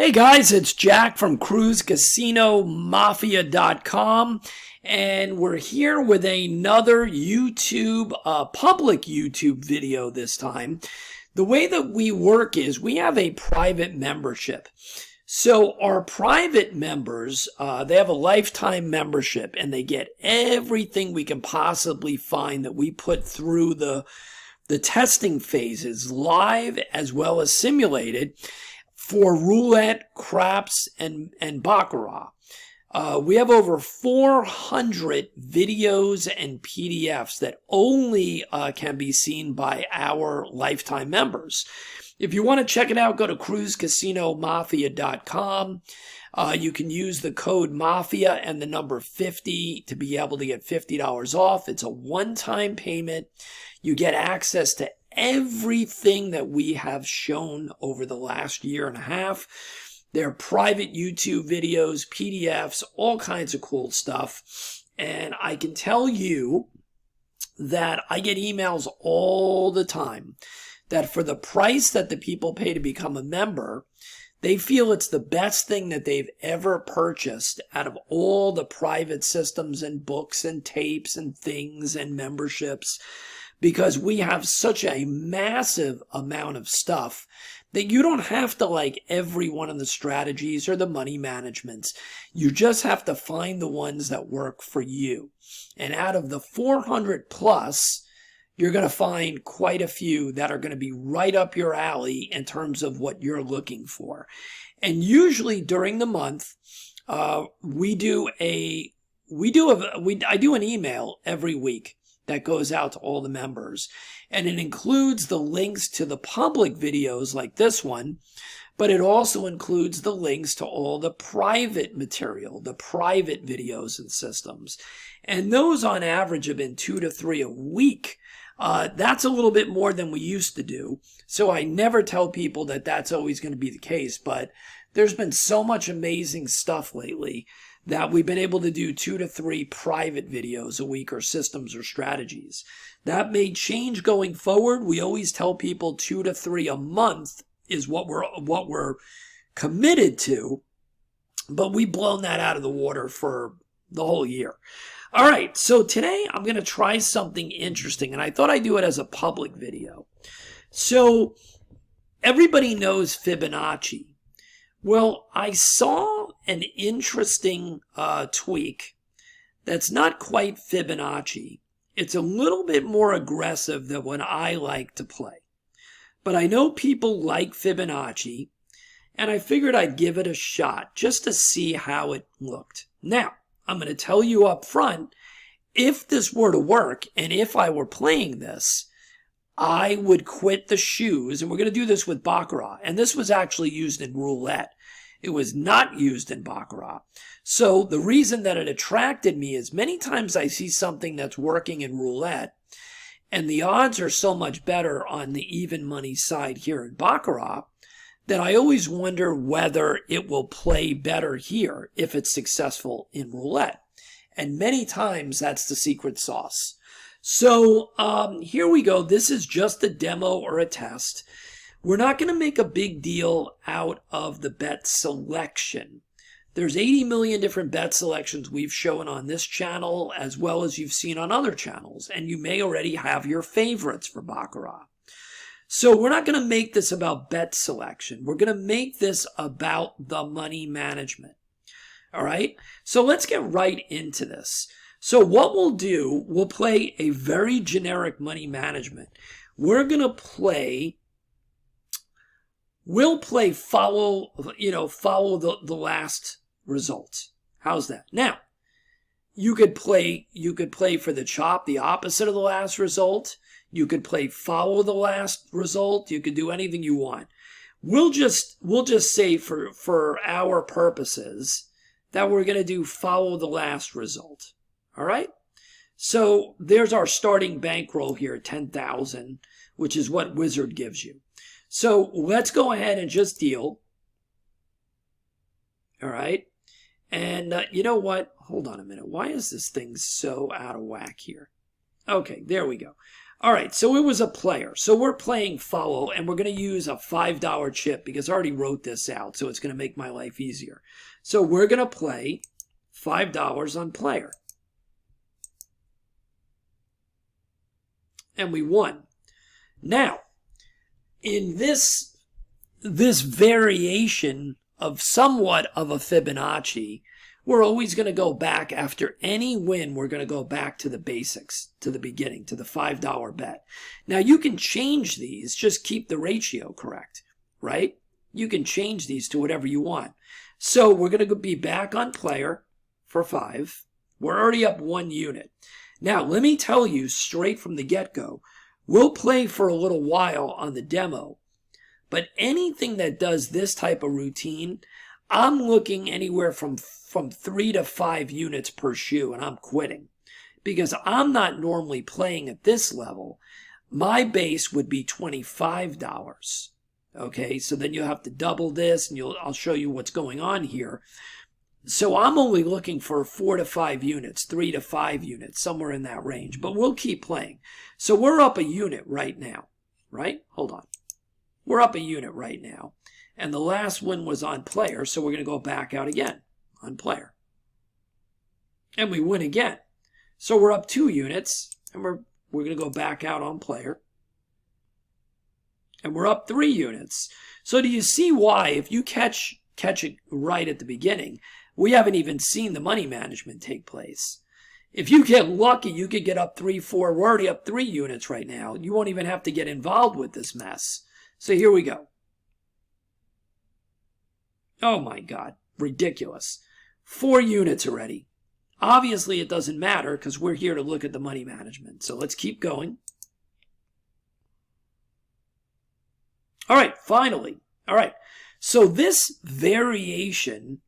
Hey guys, it's Jack from CruiseCasinoMafia.com, and we're here with another public YouTube video this time. The way that we work is we have a private membership. So our private members, they have a lifetime membership and they get everything we can possibly find that we put through the testing phases live as well as simulated for roulette, craps, and Baccarat. We have over 400 videos and PDFs that only can be seen by our lifetime members. If you want to check it out, go to CruiseCasinoMafia.com. You can use the code MAFIA and the number 50 to be able to get $50 off. It's a one-time payment. You get access to everything that we have shown over the last year and a half. They're private YouTube videos, PDFs, all kinds of cool stuff. And I can tell you that I get emails all the time that for the price that the people pay to become a member, they feel it's the best thing that they've ever purchased out of all the private systems and books and tapes and things and memberships, because we have such a massive amount of stuff that you don't have to like every one of the strategies or the money managements. You just have to find the ones that work for you. And out of the 400 plus, you're going to find quite a few that are going to be right up your alley in terms of what you're looking for. And usually during the month, I do an email every week that goes out to all the members, and it includes the links to the public videos like this one, but it also includes the links to all the private material, the private videos and systems. And those on average have been 2 to 3 a week. That's a little bit more than we used to do. So I never tell people that that's always going to be the case, but there's been so much amazing stuff lately that we've been able to do 2 to 3 private videos a week or systems or strategies. That may change going forward. We always tell people 2 to 3 a month is what we're committed to, but we've blown that out of the water for the whole year. All right, so today I'm going to try something interesting, and I thought I'd do it as a public video. So everybody knows Fibonacci. Well, I saw an interesting tweak that's not quite Fibonacci. It's a little bit more aggressive than what I like to play. But I know people like Fibonacci, and I figured I'd give it a shot just to see how it looked. Now, I'm going to tell you up front, if this were to work, and if I were playing this, I would quit the shoes, and we're going to do this with Baccarat, and this was actually used in Roulette. It was not used in Baccarat. So the reason that it attracted me is many times I see something that's working in Roulette, and the odds are so much better on the even money side here in Baccarat that I always wonder whether it will play better here if it's successful in Roulette. And many times that's the secret sauce. So here we go. This is just a demo or a test. We're not going to make a big deal out of the bet selection. There's 80 million different bet selections we've shown on this channel as well as you've seen on other channels. And you may already have your favorites for Baccarat. So we're not going to make this about bet selection. We're going to make this about the money management. All right. So let's get right into this. So what we'll do, we'll play a very generic money management. We'll play follow the last result. How's that? Now, you could play for the chop, the opposite of the last result. You could play follow the last result. You could do anything you want. We'll just say for our purposes that we're going to do follow the last result. All right. So there's our starting bankroll here, 10,000, which is what Wizard gives you. So let's go ahead and just deal. All right. And you know what? Hold on a minute. Why is this thing so out of whack here? Okay, there we go. All right, so it was a player. So we're playing follow, and we're going to use a $5 chip because I already wrote this out, so it's going to make my life easier. So we're going to play $5 on player. And we won. Now, in this variation of somewhat of a Fibonacci, we're always going to go back after any win. We're going to go back to the basics, to the beginning, to the $5 bet. Now, you can change these. Just keep the ratio correct, right? You can change these to whatever you want. So we're going to be back on player for 5. We're already up 1 unit. Now, let me tell you straight from the get-go, we'll play for a little while on the demo, but anything that does this type of routine, I'm looking anywhere from 3 to 5 units per shoe, and I'm quitting because I'm not normally playing at this level. My base would be $25. Okay, so then you have to double this, and I'll show you what's going on here. So I'm only looking for 4 to 5 units, 3 to 5 units, somewhere in that range, but we'll keep playing. So we're up a unit right now, right? Hold on. We're up a unit right now, and the last one was on player, so we're going to go back out again on player. And we win again. So we're up 2 units, and we're going to go back out on player. And we're up 3 units. So do you see why, if you catch it right at the beginning, we haven't even seen the money management take place. If you get lucky, you could get up 3, 4. We're already up 3 units right now. You won't even have to get involved with this mess. So here we go. Oh my God, ridiculous. 4 units already. Obviously, it doesn't matter because we're here to look at the money management. So let's keep going. All right, finally. All right, so this variation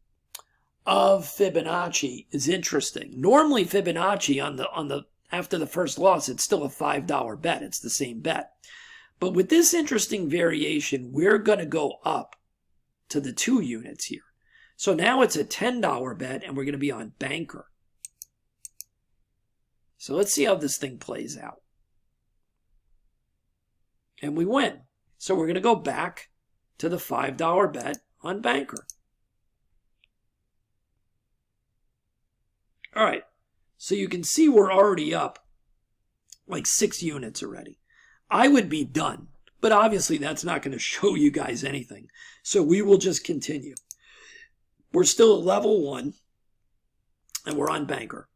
of Fibonacci is interesting. Normally, Fibonacci after the first loss, it's still a $5 bet. It's the same bet. But with this interesting variation, we're going to go up to the 2 units here. So now it's a $10 bet, and we're going to be on banker. So let's see how this thing plays out. And we win. So we're going to go back to the $5 bet on banker. All right. So you can see we're already up like 6 units already. I would be done, but obviously that's not going to show you guys anything. So we will just continue. We're still at level 1, and we're on banker.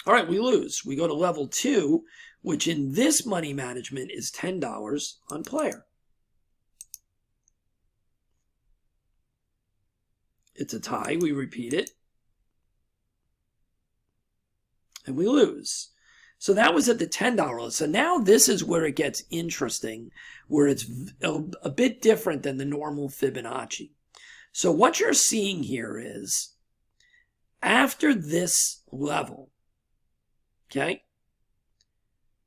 All right, we lose. We go to level 2, which in this money management is $10 on player. It's a tie. We repeat it. And we lose. So that was at the $10. So now this is where it gets interesting, where it's a bit different than the normal Fibonacci. So what you're seeing here is after this level, okay,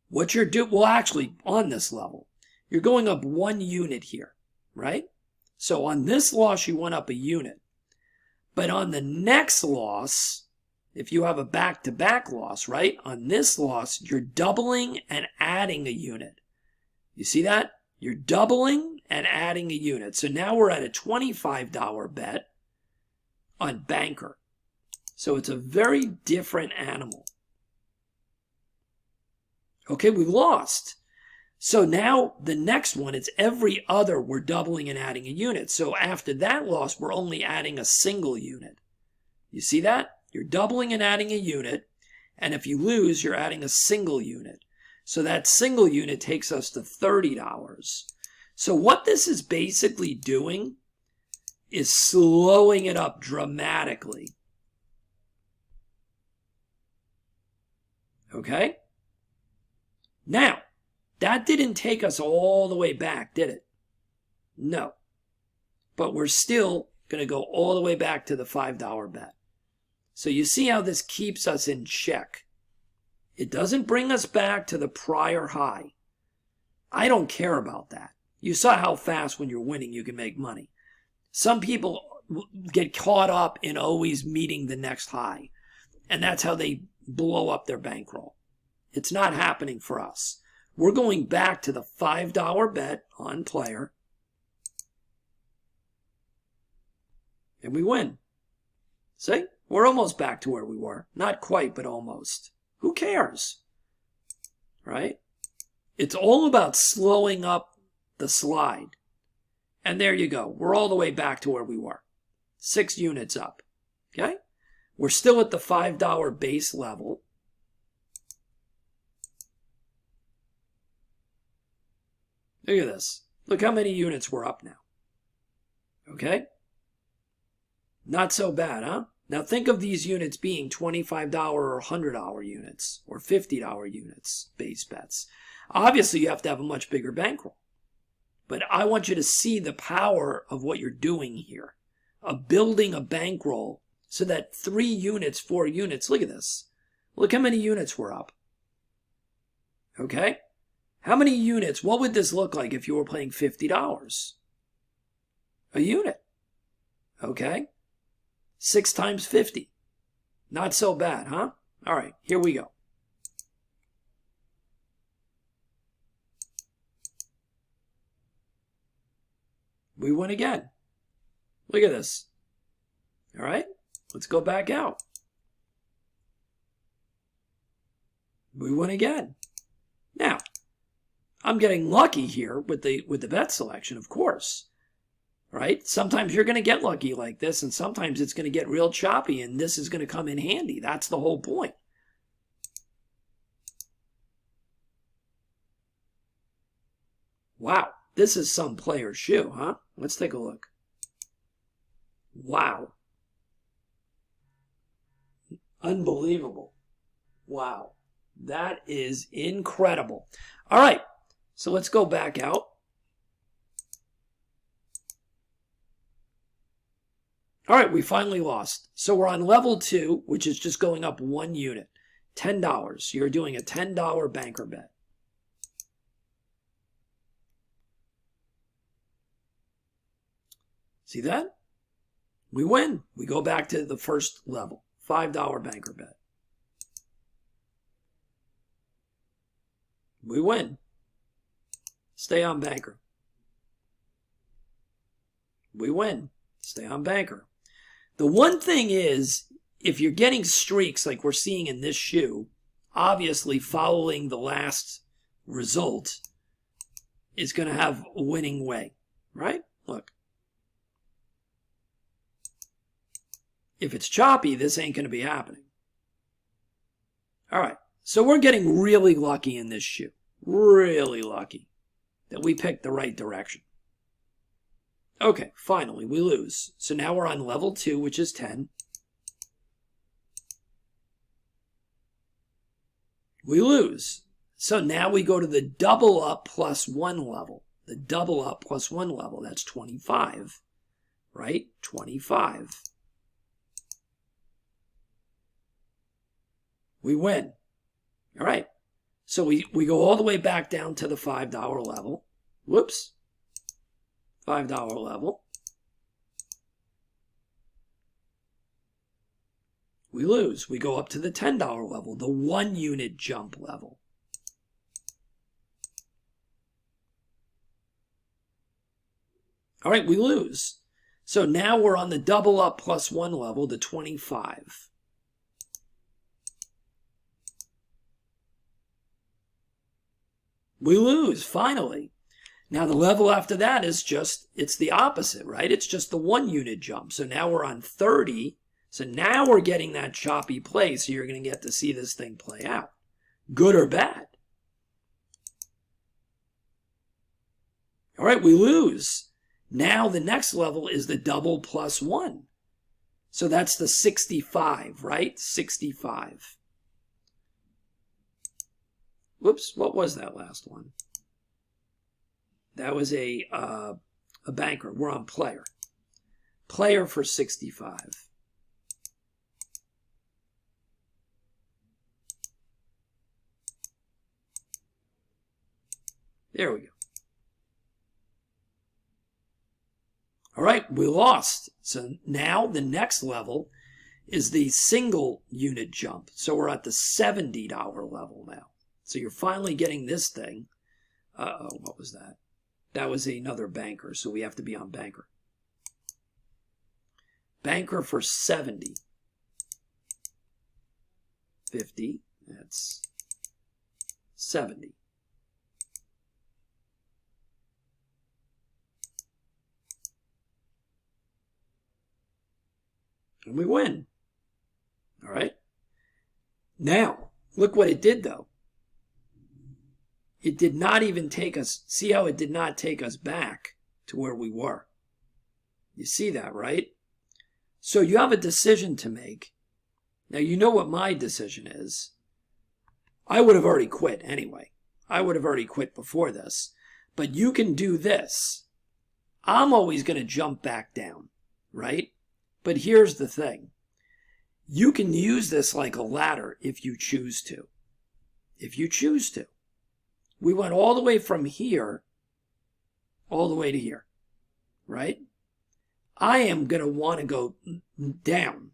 what you're doing, well, actually on this level, you're going up 1 unit here, right? So on this loss, you went up a unit. But on the next loss, if you have a back-to-back loss, right? On this loss, you're doubling and adding a unit. You see that? You're doubling and adding a unit. So now we're at a $25 bet on banker. So it's a very different animal. Okay, we lost. So now the next one, it's every other, we're doubling and adding a unit. So after that loss, we're only adding a single unit. You see that? You're doubling and adding a unit, and if you lose, you're adding a single unit. So that single unit takes us to $30. So what this is basically doing is slowing it up dramatically. Okay? Now, that didn't take us all the way back, did it? No. But we're still going to go all the way back to the $5 bet. So you see how this keeps us in check. It doesn't bring us back to the prior high. I don't care about that. You saw how fast when you're winning you can make money. Some people get caught up in always meeting the next high. And that's how they blow up their bankroll. It's not happening for us. We're going back to the $5 bet on player. And we win. See? We're almost back to where we were. Not quite, but almost. Who cares? Right? It's all about slowing up the slide. And there you go. We're all the way back to where we were. 6 units up. Okay? We're still at the $5 base level. Look at this. Look how many units we're up now. Okay? Not so bad, huh? Now think of these units being $25 or $100 units or $50 units, base bets. Obviously, you have to have a much bigger bankroll. But I want you to see the power of what you're doing here, of building a bankroll so that 3 units, 4 units, look at this. Look how many units we're up. Okay? How many units, what would this look like if you were playing $50? A unit. Okay? 6 times 50. Not so bad, huh? All right, here we go. We win again. Look at this. All right, let's go back out. We win again. Now, I'm getting lucky here with the bet selection, of course. Right? Sometimes you're going to get lucky like this, and sometimes it's going to get real choppy, and this is going to come in handy. That's the whole point. Wow, this is some player's shoe, huh? Let's take a look. Wow. Unbelievable. Wow. That is incredible. All right, so let's go back out. All right, we finally lost. So we're on level 2, which is just going up 1 unit. $10. You're doing a $10 banker bet. See that? We win. We go back to the first level. $5 banker bet. We win. Stay on banker. We win. Stay on banker. The one thing is, if you're getting streaks like we're seeing in this shoe, obviously following the last result is going to have a winning way, right? Look. If it's choppy, this ain't going to be happening. All right. So we're getting really lucky in this shoe. Really lucky that we picked the right direction. Okay, finally, we lose. So now we're on level 2, which is 10. We lose. So now we go to the double up plus 1 level. The double up plus 1 level, that's 25. Right? 25. We win. All right. So we go all the way back down to the $5 level. Whoops. $5 level. We lose. We go up to the $10 level, the 1 unit jump level. All right, we lose. So now we're on the double up plus 1 level, the 25. We lose, finally. Now the level after that is just, it's the opposite, right? It's just the 1 unit jump. So now we're on 30. So now we're getting that choppy play. So you're going to get to see this thing play out. Good or bad. All right, we lose. Now the next level is the double plus 1. So that's the 65, right? 65. Whoops, what was that last one? That was a banker. We're on player. Player for 65. There we go. All right, we lost. So now the next level is the single unit jump. So we're at the $70 level now. So you're finally getting this thing. Uh-oh, what was that? That was another banker, so we have to be on banker. Banker for 70. 50, that's 70. And we win. All right. Now, look what it did, though. It did not even take us, see how it did not take us back to where we were. You see that, right? So you have a decision to make. Now, you know what my decision is. I would have already quit anyway. I would have already quit before this. But you can do this. I'm always going to jump back down, right? But here's the thing. You can use this like a ladder if you choose to. If you choose to. We went all the way from here, all the way to here, right? I am going to want to go down.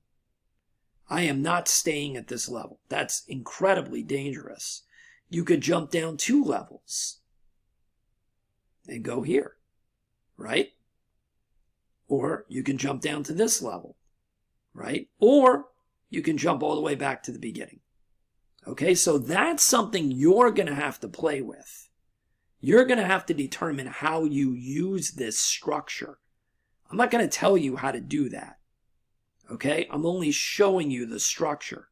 I am not staying at this level. That's incredibly dangerous. You could jump down 2 levels and go here, right? Or you can jump down to this level, right? Or you can jump all the way back to the beginning. Okay, so that's something you're going to have to play with. You're going to have to determine how you use this structure. I'm not going to tell you how to do that. Okay, I'm only showing you the structure.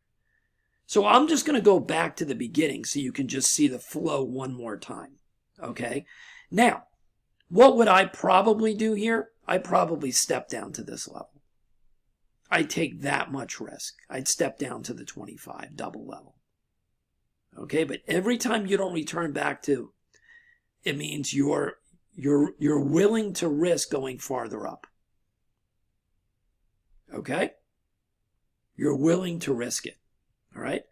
So I'm just going to go back to the beginning so you can just see the flow one more time. Okay, now, what would I probably do here? I'd probably step down to this level. I'd take that much risk. I'd step down to the 25 double level. Okay, but every time you don't return back to, it means you're willing to risk going farther up. Okay? You're willing to risk it. All right?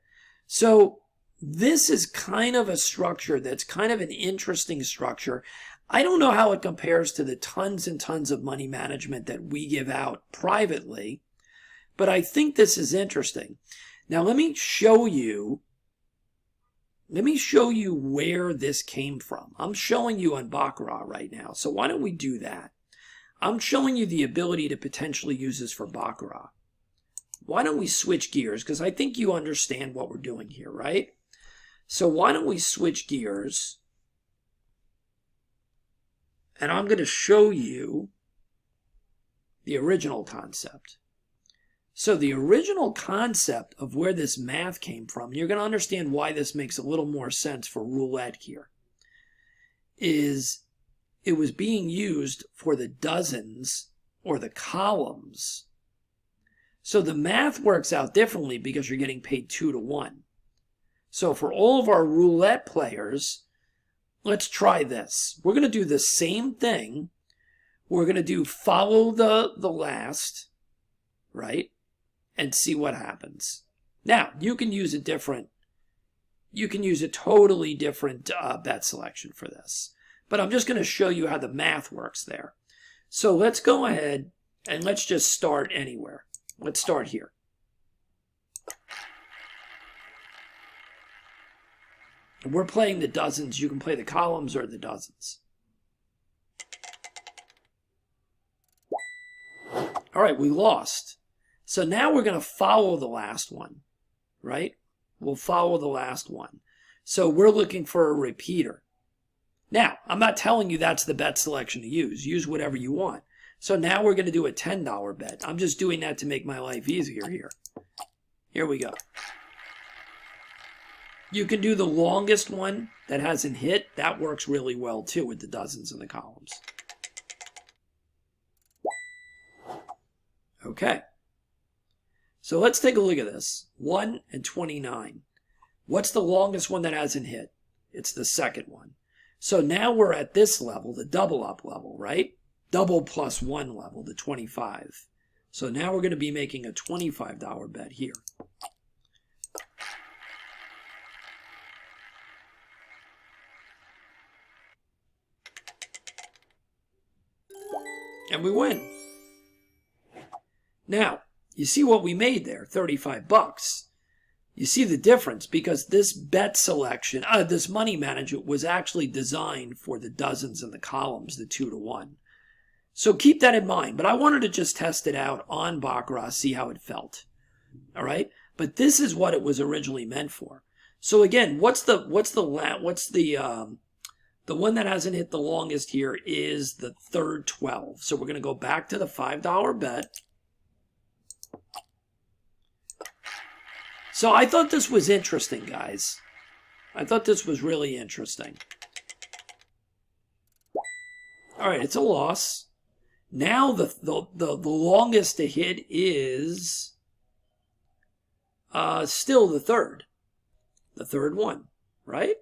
So this is kind of a structure that's kind of an interesting structure. I don't know how it compares to the tons and tons of money management that we give out privately, but I think this is interesting. Now let me show you where this came from. I'm showing you on Baccarat right now. So why don't we do that? I'm showing you the ability to potentially use this for Baccarat. Why don't we switch gears? Because I think you understand what we're doing here, right? So why don't we switch gears? And I'm going to show you the original concept. So the original concept of where this math came from, you're going to understand why this makes a little more sense for roulette here, is it was being used for the dozens or the columns. So the math works out differently because you're getting paid 2 to 1. So for all of our roulette players, let's try this. We're going to do the same thing. We're going to do follow the last, right? And see what happens. Now, you can use a totally different bet selection for this. But I'm just going to show you how the math works there. So let's go ahead and let's just start anywhere. Let's start here. And we're playing the dozens. You can play the columns or the dozens. All right, we lost. So now we're going to follow the last one, right? We'll follow the last one. So we're looking for a repeater. Now, I'm not telling you that's the bet selection to use. Use whatever you want. So now we're going to do a $10 bet. I'm just doing that to make my life easier here. Here we go. You can do the longest one that hasn't hit. That works really well too with the dozens and the columns. Okay. So let's take a look at this. 1 and 29. What's the longest one that hasn't hit? It's the second one. So now we're at this level, the double up level, right? Double plus 1 level, the 25. So now we're going to be making a $25 bet here. And we win. Now, you see what we made there, 35 bucks. You see the difference because this bet selection, this money management was actually designed for the dozens and the columns, the 2 to 1. So keep that in mind. But I wanted to just test it out on Baccarat, see how it felt. All right. But this is what it was originally meant for. So again, what's the one that hasn't hit the longest here is the third 12. So we're going to go back to the $5 bet. So I thought this was interesting, guys. I thought this was really interesting. All right, it's a loss. Now the longest to hit is still the third one, right?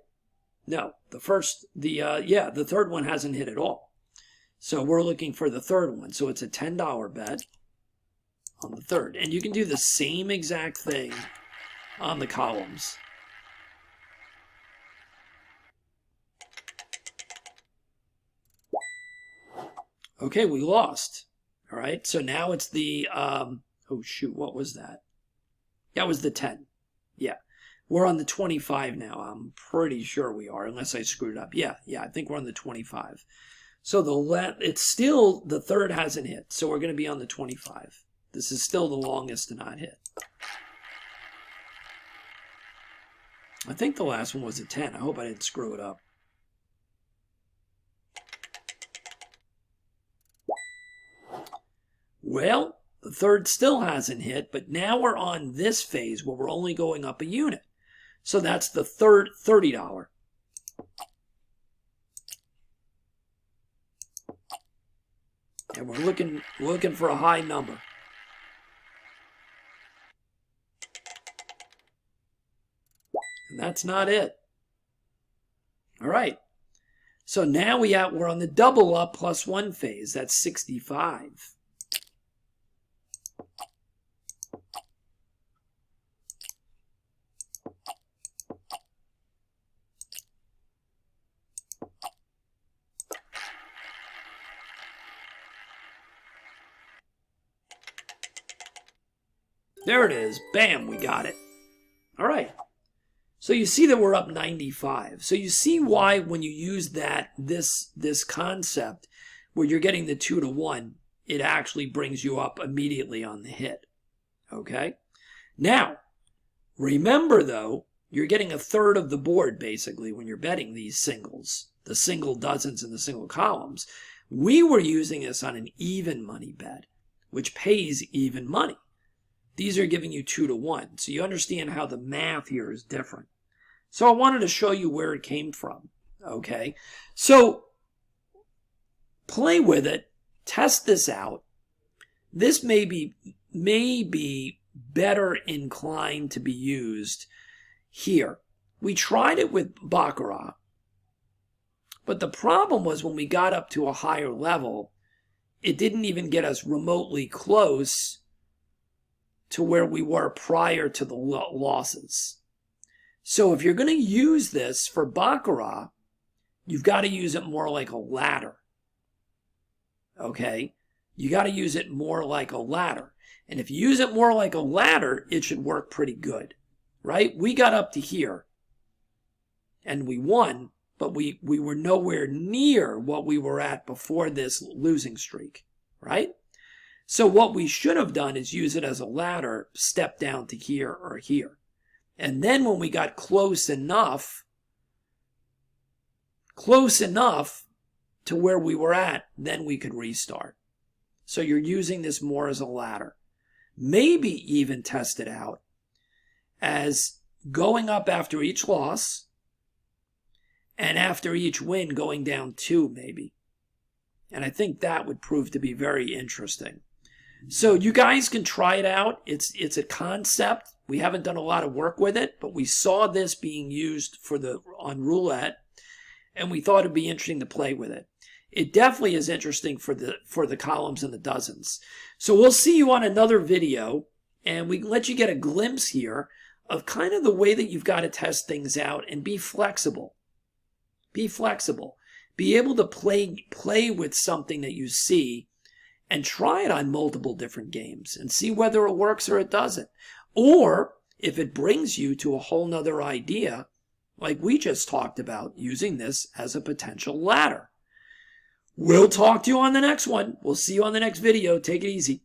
No, the third one hasn't hit at all. So we're looking for the third one. So it's a $10 bet on the third. And you can do the same exact thing on the columns. Okay, we lost. All right, so now it's the, oh shoot, what was that? That was the 10. Yeah, we're on the 25 now. I'm pretty sure we are, unless I screwed up. Yeah, I think we're on the 25. So it's still, the third hasn't hit, so we're going to be on the 25. This is still the longest to not hit. I think the last one was a 10. I hope I didn't screw it up. Well, the third still hasn't hit, but now we're on this phase where we're only going up a unit. So that's the third $30. And we're looking for a high number. And that's not it. All right. So now we're on the double up plus one phase. That's 65. There it is. Bam, we got it. All right. So you see that we're up 95. So you see why when you use this concept where you're getting the 2 to 1, it actually brings you up immediately on the hit. Okay? Now, remember though, you're getting a third of the board basically when you're betting these singles, the single dozens and the single columns. We were using this on an even money bet, which pays even money. These are giving you 2 to 1. So you understand how the math here is different. So I wanted to show you where it came from. Okay. So play with it. Test this out. This may be better inclined to be used here. We tried it with Baccarat. But the problem was when we got up to a higher level, it didn't even get us remotely close to where we were prior to the losses. So if you're going to use this for Baccarat, you've got to use it more like a ladder. Okay? You got to use it more like a ladder. And if you use it more like a ladder, it should work pretty good. Right? We got up to here and we won, but we were nowhere near what we were at before this losing streak. Right? So what we should have done is use it as a ladder, step down to here or here. And then when we got close enough to where we were at, then we could restart. So you're using this more as a ladder. Maybe even test it out as going up after each loss and after each win going down 2 maybe. And I think that would prove to be very interesting. So you guys can try it out. It's a concept. We haven't done a lot of work with it, but we saw this being used on Roulette, and we thought it'd be interesting to play with it. It definitely is interesting for the columns and the dozens. So we'll see you on another video, and we can let you get a glimpse here of kind of the way that you've got to test things out and be flexible. Be flexible. Be able to play with something that you see and try it on multiple different games and see whether it works or it doesn't. Or if it brings you to a whole nother idea, like we just talked about, using this as a potential ladder. We'll talk to you on the next one. We'll see you on the next video. Take it easy.